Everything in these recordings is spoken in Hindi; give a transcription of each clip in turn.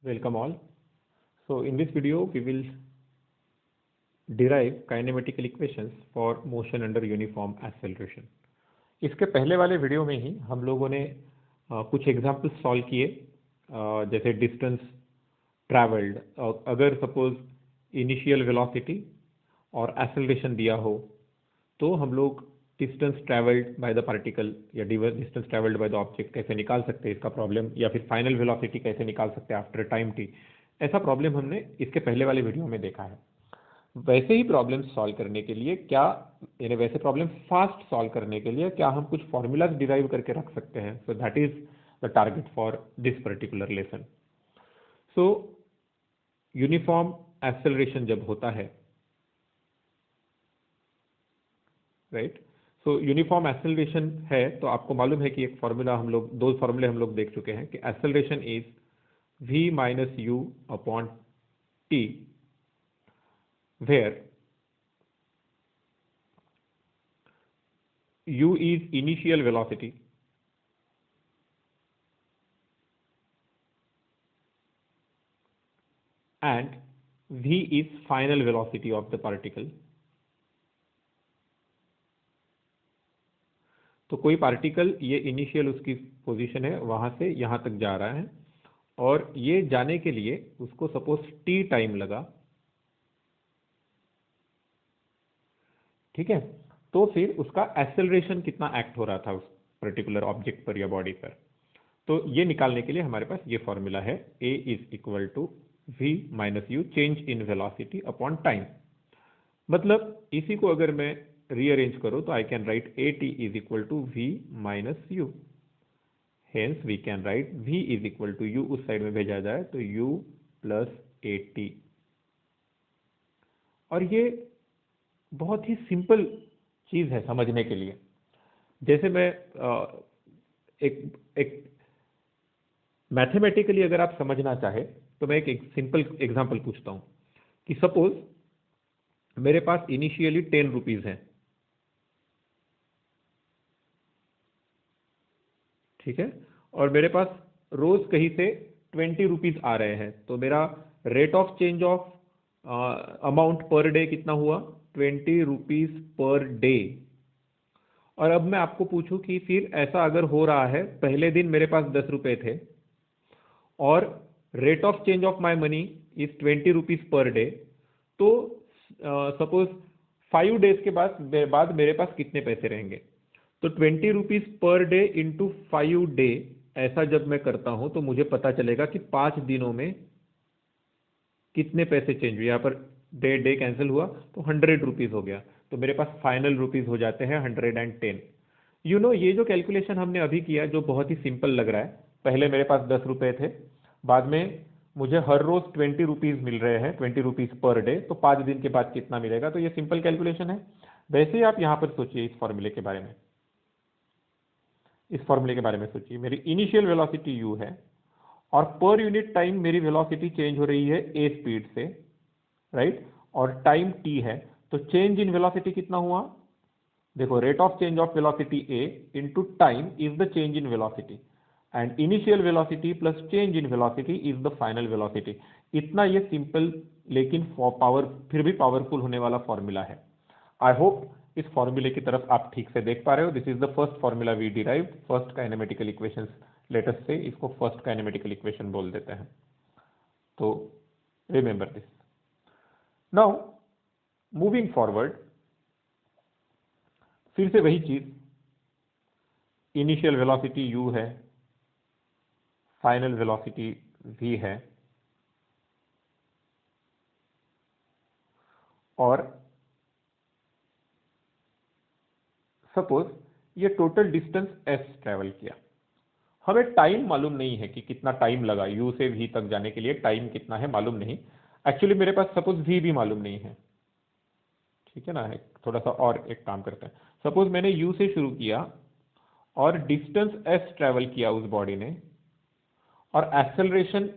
Welcome all. So in this video we will derive kinematical equations for motion under uniform acceleration. इसके पहले वाले वीडियो में ही हम लोगों ने कुछ एग्जाम्पल्स सॉल्व किए, जैसे डिस्टेंस ट्रैवल्ड, अगर सपोज इनिशियल वेलोसिटी और एक्सेलरेशन दिया हो तो हम लोग distance travelled by the particle या distance travelled by the object कैसे निकाल सकते हैं इसका प्रॉब्लम, या फिर फाइनल वेलोसिटी कैसे निकाल सकते हैं आफ्टर टाइम टी। ऐसा प्रॉब्लम हमने इसके पहले वाले वीडियो में देखा है। वैसे ही प्रॉब्लम सॉल्व करने के लिए क्या, यानी वैसे प्रॉब्लम फास्ट सॉल्व करने के लिए क्या हम कुछ फॉर्मूलाज डिराइव करके रख सकते हैं। So that is the target for this particular lesson. So uniform acceleration जब होता है, राइट, सो यूनिफॉर्म एक्सेलरेशन है तो आपको मालूम है कि एक फॉर्मूला हम लोग, दो फॉर्मूले हम लोग देख चुके हैं कि acceleration is v minus you upon T, where u is initial velocity and v is final velocity of the particle। तो कोई पार्टिकल, ये इनिशियल उसकी पोजीशन है, वहां से यहां तक जा रहा है और ये जाने के लिए उसको सपोज t टाइम लगा, ठीक है। तो फिर उसका एक्सेलरेशन कितना एक्ट हो रहा था उस पर्टिकुलर ऑब्जेक्ट पर या बॉडी पर, तो ये निकालने के लिए हमारे पास ये फॉर्मूला है, a is equal to v minus u change in velocity upon time. मतलब इसी को अगर मैं रीअरेंज करूं तो I can write a t is equal to v minus u, hence we can write v is equal to u, उस साइड में भेजा जाए तो u प्लस ए टी। और ये बहुत ही सिंपल चीज है समझने के लिए। जैसे मैं एक मैथमेटिकली अगर आप समझना चाहे तो मैं एक सिंपल एग्जांपल पूछता हूं कि सपोज मेरे पास इनिशियली 10 रुपीज है, ठीक है, और मेरे पास रोज कहीं से 20 रुपीज आ रहे हैं, तो मेरा rate of change of amount per day कितना हुआ, 20 रुपीज पर डे। और अब मैं आपको पूछूं कि फिर ऐसा अगर हो रहा है, पहले दिन मेरे पास 10 रुपए थे और rate of change of my money is 20 rupees per day, तो सपोज 5 डेज के बाद मेरे पास कितने पैसे रहेंगे। तो 20 rupees per day into 5 day, ऐसा जब मैं करता हूं तो मुझे पता चलेगा कि 5 दिनों में कितने पैसे चेंज हुए। यहाँ पर डे डे कैंसिल हुआ तो 100 रुपीज हो गया, तो मेरे पास फाइनल रुपीज हो जाते हैं 110। यू नो, ये जो कैलकुलेशन हमने अभी किया जो बहुत ही सिंपल लग रहा है, पहले मेरे पास 10 रुपए थे, बाद में मुझे हर रोज 20 रुपीज मिल रहे हैं, 20 रुपीज पर डे, तो 5 दिन के बाद कितना मिलेगा। तो ये सिंपल कैलकुलेशन है। वैसे ही आप यहां पर सोचिए इस फॉर्मूले के बारे में, इस फॉर्मूले के बारे में सोचिए। मेरी इनिशियल वेलोसिटी u है और पर यूनिट टाइम मेरी वेलोसिटी चेंज हो रही है a स्पीड से, राइट, और टाइम t है, तो चेंज इन वेलोसिटी कितना हुआ, देखो, rate of change of velocity a into time is the change in velocity, and initial velocity plus change in velocity is the final velocity. इतना ये सिंपल लेकिन फिर भी पावरफुल होने वाला फॉर्मूला है। आई होप इस फॉर्मूले की तरफ आप ठीक से देख पा रहे हो। This is the first formula we derived, first kinematical equations, let us से इसको फर्स्ट काइनेमेटिकल इक्वेशन बोल देते हैं। तो remember this. Now moving forward, फिर से वही चीज, इनिशियल वेलोसिटी u है, फाइनल वेलोसिटी v है, और सपोज ये टोटल डिस्टेंस s ट्रेवल किया। हमें टाइम मालूम नहीं है कि कितना टाइम लगा u से v तक जाने के लिए, टाइम कितना है मालूम नहीं। एक्चुअली मेरे पास सपोज v भी मालूम नहीं है, ठीक है ना। थोड़ा सा और एक काम करते हैं, सपोज मैंने u से शुरू किया और डिस्टेंस s ट्रेवल किया उस बॉडी ने, और एक्सेलरेशन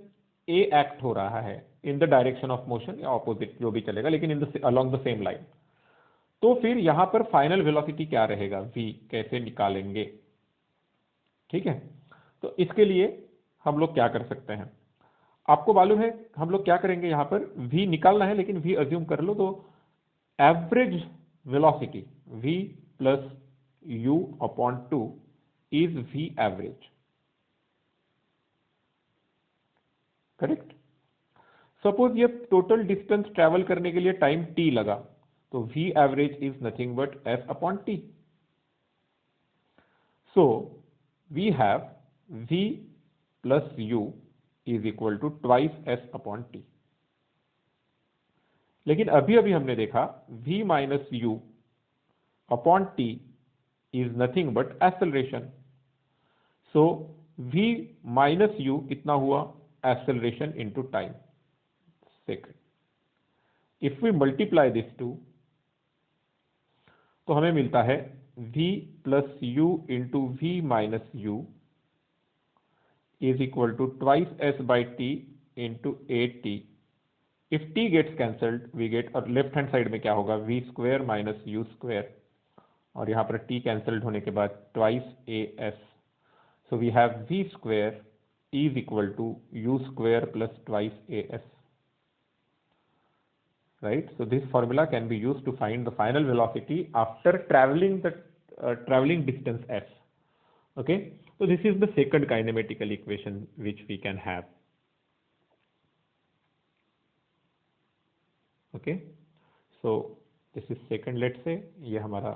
a एक्ट हो रहा है in the direction of motion या ऑपोजिट, जो भी चलेगा, लेकिन in the along the same line. तो फिर यहां पर फाइनल वेलोसिटी क्या रहेगा, v कैसे निकालेंगे, ठीक है। तो इसके लिए हम लोग क्या कर सकते हैं, आपको मालूम है हम लोग क्या करेंगे, यहाँ पर v निकालना है लेकिन v अज्यूम कर लो, तो average velocity v plus u upon 2 is v average, correct. Suppose ये टोटल डिस्टेंस ट्रेवल करने के लिए टाइम t लगा, तो v average is nothing but s upon t। So we have v plus u is equal to twice s upon t। लेकिन अभी अभी हमने देखा v minus u upon t is nothing but acceleration. So v minus u कितना हुआ, acceleration into time second. If we multiply this two, तो हमें मिलता है v plus u into v minus u is equal to twice s by t into 8t। If t gets cancelled we get, और लेफ्ट हैंड साइड में क्या होगा, v square minus u square, और यहाँ पर t कैंसल्ड होने के बाद twice as। So we have v square is equal to u square plus twice as, right? So this formula can be used to find the final velocity after traveling the traveling distance s. Okay, so this is the second kinematical equation which we can have. Okay, so this is second, let's say ये हमारा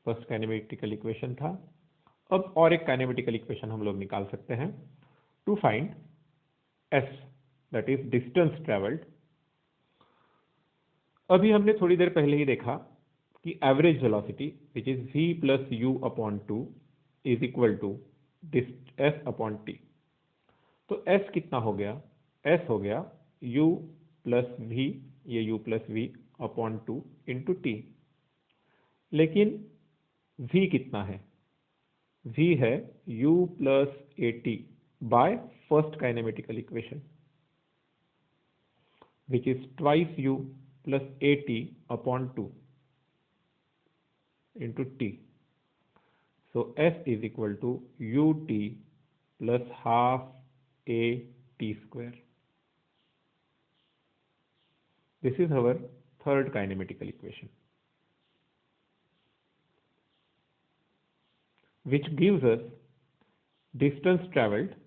फर्स्ट काइनेमेटिकल इक्वेशन था। अब और एक काइनेमेटिकल इक्वेशन हम लोग निकाल सकते हैं to find s, that is distance traveled। अभी हमने थोड़ी देर पहले ही देखा कि average velocity which is v plus u upon 2 is equal to s upon t। तो s कितना हो गया, s हो गया u प्लस v, ये u plus v upon 2 into t। लेकिन v कितना है, v है u plus at by first kinematical equation which is twice u plus at upon 2 into t। So s is equal to ut plus half a t square। This is our third kinematical equation which gives us distance traveled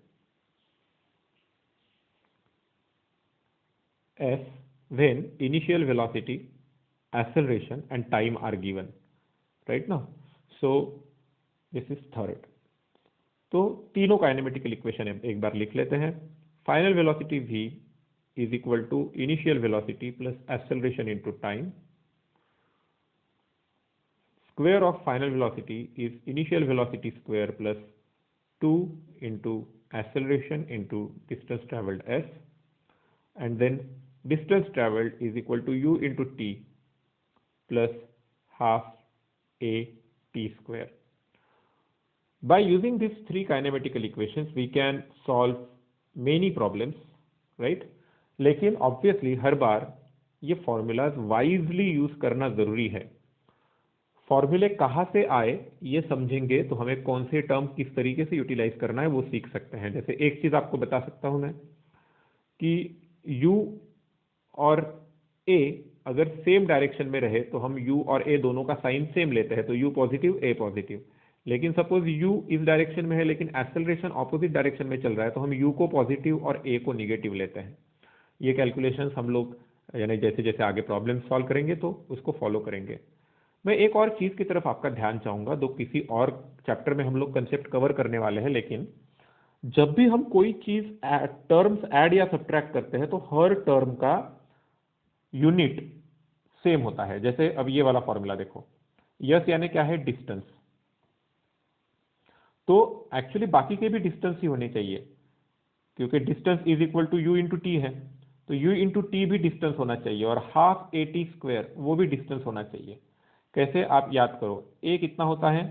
s when initial velocity, acceleration and time are given, right now। So this is third। तो तीनों काइनेमेटिकल इक्वेशन एक बार लिख लेते हैं। Final velocity v is equal to initial velocity plus acceleration into time. Square of final velocity is initial velocity square plus 2 into acceleration into distance traveled s, and then distance traveled is equal to u into t plus half a t square। By using these three kinematical equations we can solve many problems, right? लेकिन ऑब्वियसली हर बार ये फॉर्मूलाज वाइजली यूज करना जरूरी है। फॉर्मूले कहाँ से आए ये समझेंगे तो हमें कौन से टर्म किस तरीके से यूटिलाइज करना है वो सीख सकते हैं। जैसे एक चीज आपको बता सकता हूं मैं कि u और a अगर सेम डायरेक्शन में रहे तो हम u और a दोनों का साइन सेम लेते हैं, तो u पॉजिटिव a पॉजिटिव। लेकिन सपोज u इस डायरेक्शन में है लेकिन एक्सेलरेशन ऑपोजिट डायरेक्शन में चल रहा है तो हम u को पॉजिटिव और a को निगेटिव लेते हैं। ये कैलकुलेशंस हम लोग यानी जैसे जैसे आगे प्रॉब्लम सॉल्व करेंगे तो उसको फॉलो करेंगे। मैं एक और चीज की तरफ आपका ध्यान चाहूंगा, दो किसी और चैप्टर में हम लोग कंसेप्ट कवर करने वाले हैं, लेकिन जब भी हम कोई चीज टर्म्स ऐड या सब्ट्रैक्ट करते हैं तो हर टर्म का यूनिट सेम होता है। जैसे अब ये वाला फॉर्मूला देखो, यस यानी क्या है, डिस्टेंस। तो एक्चुअली बाकी के भी डिस्टेंस ही होने चाहिए क्योंकि distance is equal to u into t है, तो यू इंटू टी भी डिस्टेंस होना चाहिए और हाफ ए टी स्क्वायर वो भी डिस्टेंस होना चाहिए। कैसे आप याद करो, ए कितना होता है,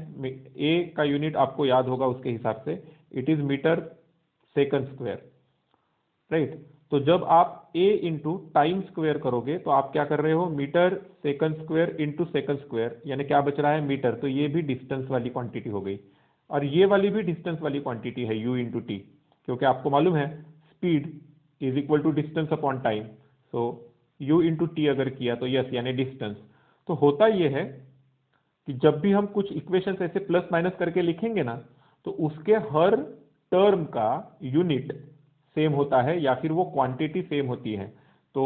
ए का यूनिट आपको याद होगा उसके हिसाब से it is metre second square, right. तो जब आप ए इंटू टाइम स्क्वायर करोगे तो आप क्या कर रहे हो, metre second square into second square, यानी क्या बच रहा है, मीटर। तो ये भी डिस्टेंस वाली क्वांटिटी हो गई और ये वाली भी डिस्टेंस वाली क्वांटिटी है यू इंटू टी, क्योंकि आपको मालूम है speed is equal to distance upon time. So u into t अगर किया तो यस यानी डिस्टेंस। तो होता यह है कि जब भी हम कुछ इक्वेशंस ऐसे प्लस माइनस करके लिखेंगे ना, तो उसके हर टर्म का यूनिट सेम होता है या फिर वो क्वांटिटी सेम होती है। तो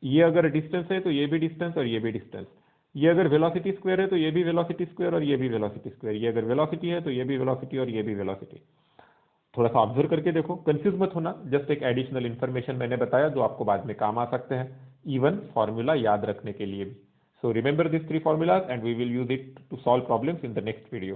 ये अगर डिस्टेंस है तो ये भी डिस्टेंस और ये भी डिस्टेंस, ये अगर वेलोसिटी स्क्वायर है तो ये भी वेलोसिटी स्क्वायर और ये भी वेलोसिटी स्क्वायर, ये अगर वेलोसिटी है तो ये भी वेलोसिटी और ये भी वेलोसिटी। थोड़ा सा ऑब्जर्व करके देखो, कंफ्यूज मत होना, जस्ट एक एडिशनल इन्फॉर्मेशन मैंने बताया जो आपको बाद में काम आ सकते हैं, इवन फॉर्मूला याद रखने के लिए भी। So remember this 3 formulas and we will use it to solve problems in the next video.